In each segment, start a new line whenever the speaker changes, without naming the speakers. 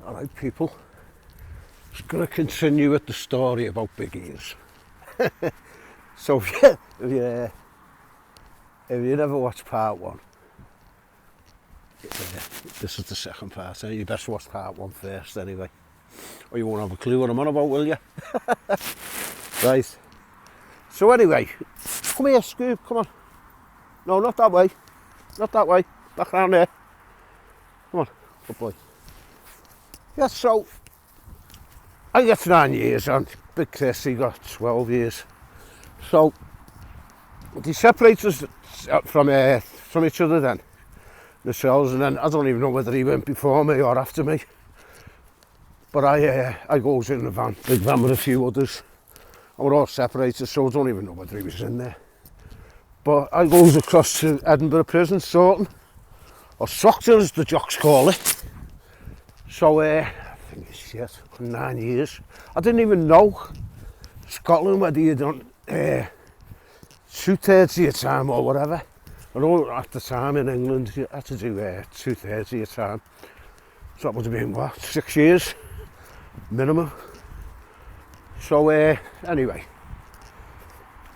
Alright people, just going to continue with the story about big ears. So if you never watched part one, this is the second part, so you best watch part one first anyway. Or you won't have a clue what I'm on about, will you? Right. So anyway, come here Scoop, come on. No, not that way. Not that way. Back round there. Come on, good boy. Yeah, so I got 9 years and Big Chris, he got 12 years. So they separated us from each other then, themselves, and then I don't even know whether he went before me or after me. But I goes in the van, big van with a few others, and we're all separated, so I don't even know whether he was in there. But I goes across to Edinburgh Prison, Sorting, or Stockton as the jocks call it. So I think it's shit, 9 years. I didn't even know Scotland whether you done 2/3 of your time or whatever. I know at the time in England you had to do 2/3 of your time. So that would have been what, 6 years minimum. So anyway,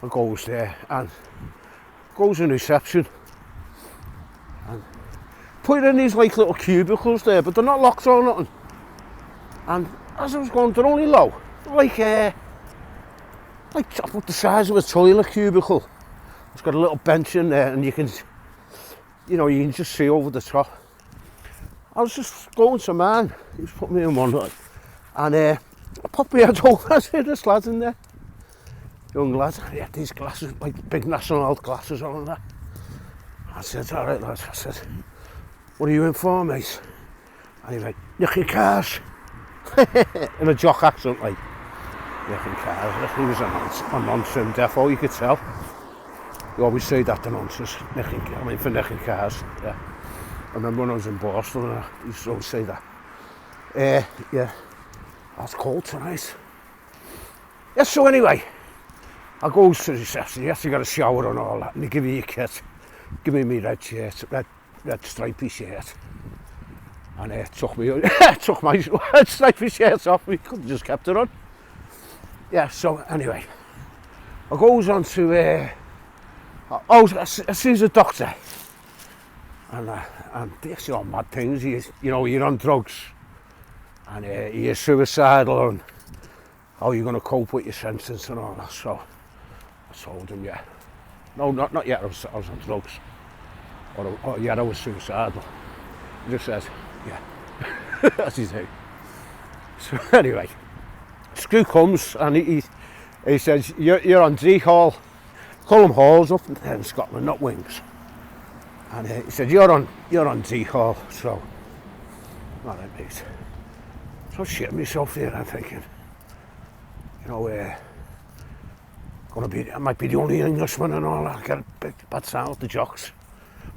I goes there and goes in reception and put in these like little cubicles there, but they're not locked or nothing. And as I was going, they're only low, like about the size of a toilet cubicle. It's got a little bench in there, and you can just see over the top. I was just going to man. He was putting me in one, and I popped my head over. I said, "This lad's in there, young lad." He had these glasses, like big National Health glasses on and that. I said, "All right, lads." I said, "What are you in for, mate?" And he went, "Nicking cars," in a jock accent, like nicking cars. He was a non-sim defo, you could tell. You always say that to nonsense, for nicking cars. Yeah. I remember when I was in Boston, I used to always say that. Yeah, that's cold tonight. Yeah, so anyway, I goes to the reception. You have to get a shower and all that, and they give you your kit. Give me my red shirt, red stripy shirt. And took my stripy shirt off me, could have just kept it on. Yeah, so anyway, I goes on to, I sees a doctor. And these are all mad things, you're on drugs. And you're suicidal and how you're going to cope with your sentence and all that. So I told him, yeah. No, not yet, I was on drugs. Or yeah, I was suicidal. He just said, yeah, as he said. So anyway, Screw comes and he says, you're on D Hall. Call them halls up in Scotland, not wings. And he said, you're on D Hall, so, all right, mate. So I'm shitting myself there, I'm thinking, I might be the only Englishman and all that, get a big bad sound with the jocks.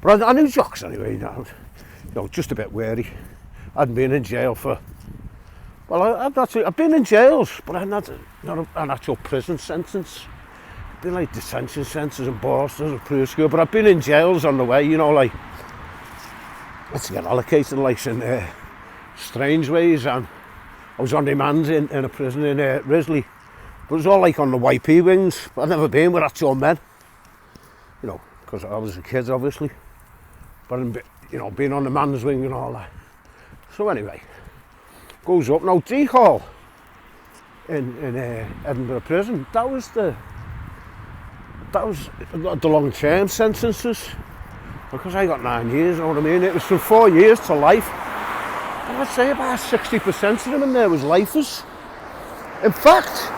But I knew jocks anyway, just a bit wary. I hadn't been in jail for, well, I've been in jails, but I hadn't not an actual prison sentence. I've been like detention centres in Boston and pre-school, but I've been in jails on the way, like, let's get allocated, like, in strange ways, and I was on remand in a prison in Risley, but it was all like on the YP wings. But I'd never been with actual men, because I was a kid, obviously. But being on the man's wing and all that. So anyway, goes up now. D Hall in Edinburgh Prison. That was the long-term sentences, because I got 9 years. You know what I mean? It was from 4 years to life. I'd say about 60% of them in there was lifers. In fact,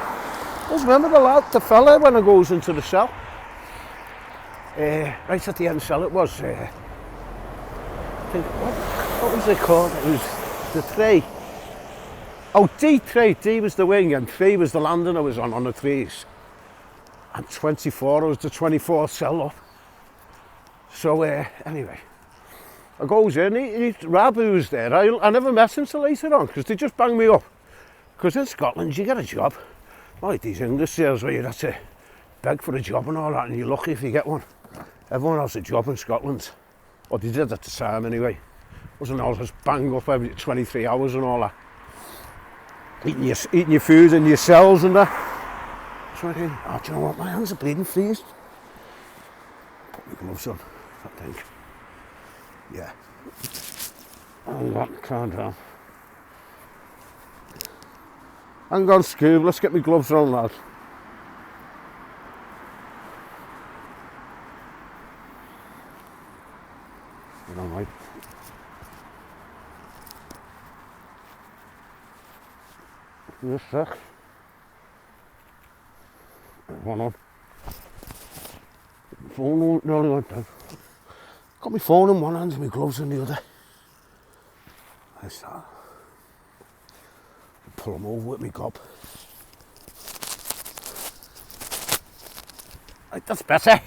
I remember the fella when I goes into the cell. Right at the end cell it was, I think, what was it called? It was the tray. Oh, D tray. D was the wing and 3 was the landing I was on the 3s. And 24, I was the 24th cell up. So anyway, I goes in, Rab who was there, I never met him till later on, because they just banged me up. Because in Scotland you get a job, not like these English sales where you have to beg for a job and all that, and you're lucky if you get one. Everyone has a job in Scotland, or they did at the time anyway. Wasn't all just bang up every 23 hours and all that. eating your food in your cells and that. So I think, oh, do you know what, my hands are bleeding, freezed. Put my gloves on, I think. Yeah. Hang on, calm down. Hang on, Scoob, let's get my gloves on, lad. You know, mate. Just a sec. One on. Phone nearly went down. Got my phone in one hand and my gloves in the other. That's that. Pull them over with me gob. Right, that's better.